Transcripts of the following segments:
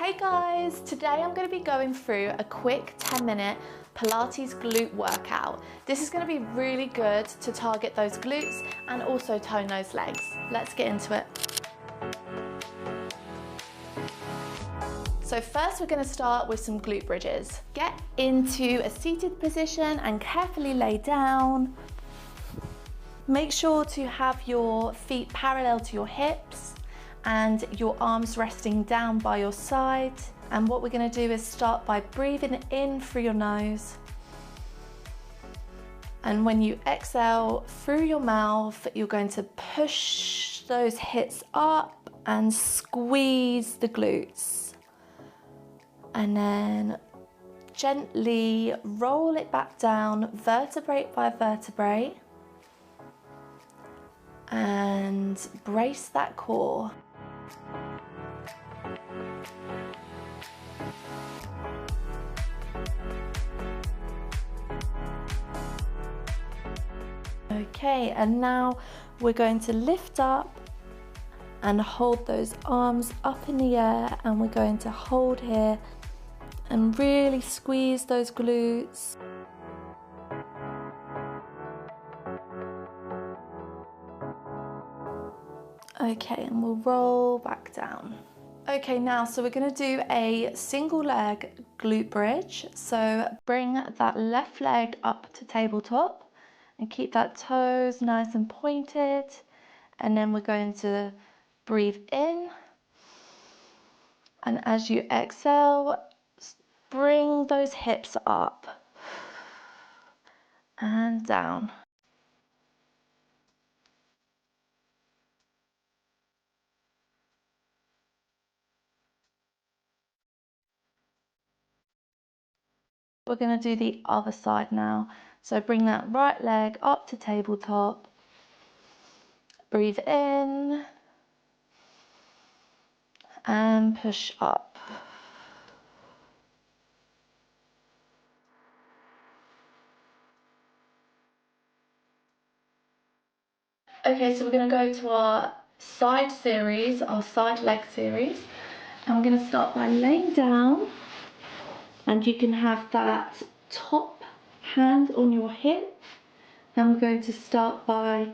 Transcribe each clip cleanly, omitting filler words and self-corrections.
Hey guys, today I'm going to be going through a quick 10-minute Pilates glute workout. This is going to be really good to target those glutes and also tone those legs. Let's get into it. So first we're going to start with some glute bridges. Get into a seated position and carefully lay down. Make sure to have your feet parallel to your hips and your arms resting down by your side. And what we're going to do is start by breathing in through your nose. And when you exhale through your mouth, you're going to push those hips up and squeeze the glutes. And then gently roll it back down, vertebrae by vertebrae. And brace that core. Okay, and now we're going to lift up and hold those arms up in the air, and we're going to hold here and really squeeze those glutes. Okay, and we'll roll back down. Okay, now, so we're gonna do a single leg glute bridge. So bring that left leg up to tabletop and keep that toes nice and pointed. And then we're going to breathe in. And as you exhale, bring those hips up and down. We're going to do the other side now. So bring that right leg up to tabletop. Breathe in and push up. Okay, so we're going to go to our side series, our side leg series. And we're going to start by laying down. And you can have that top hand on your hip. And we're going to start by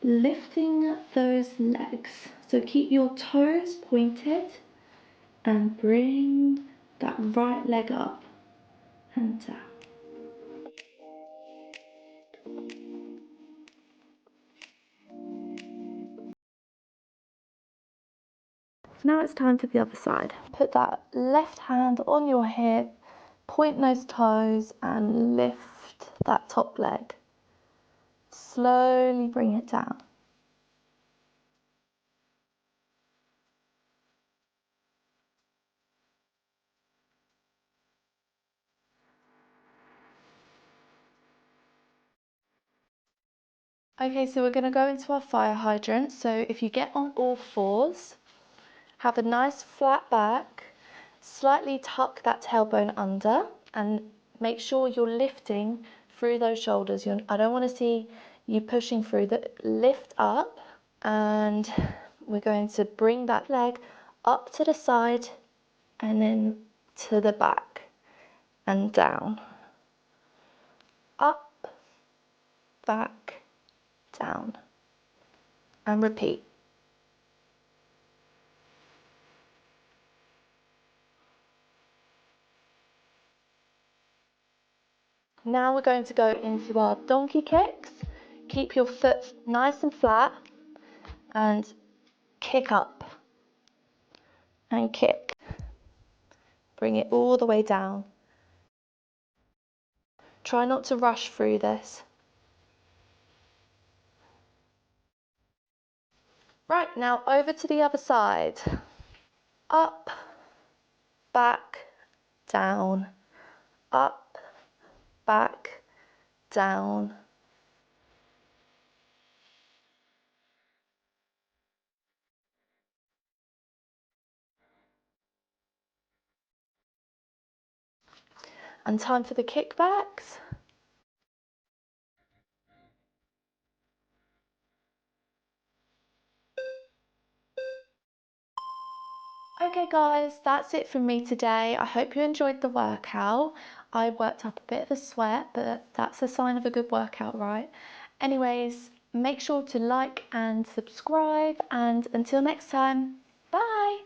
lifting those legs. So keep your toes pointed and bring that right leg up and down. Now it's time for the other side. Put that left hand on your hip, point those toes and lift that top leg. Slowly bring it down. Okay, so we're going to go into our fire hydrant. So if you get on all fours, have a nice flat back, slightly tuck that tailbone under and make sure you're lifting through those shoulders. I don't want to see you pushing through. Lift up, and we're going to bring that leg up to the side and then to the back and down. Up, back, down, and repeat. Now we're going to go into our donkey kicks. Keep your foot nice and flat and kick up and kick. Bring it all the way down. Try not to rush through this. Right, now over to the other side. Up, back, down, up, back, down. And time for the kickbacks. Okay guys, that's it from me today. I hope you enjoyed the workout. I worked up a bit of a sweat, but that's a sign of a good workout, right? Anyways, make sure to like and subscribe, and until next time, bye!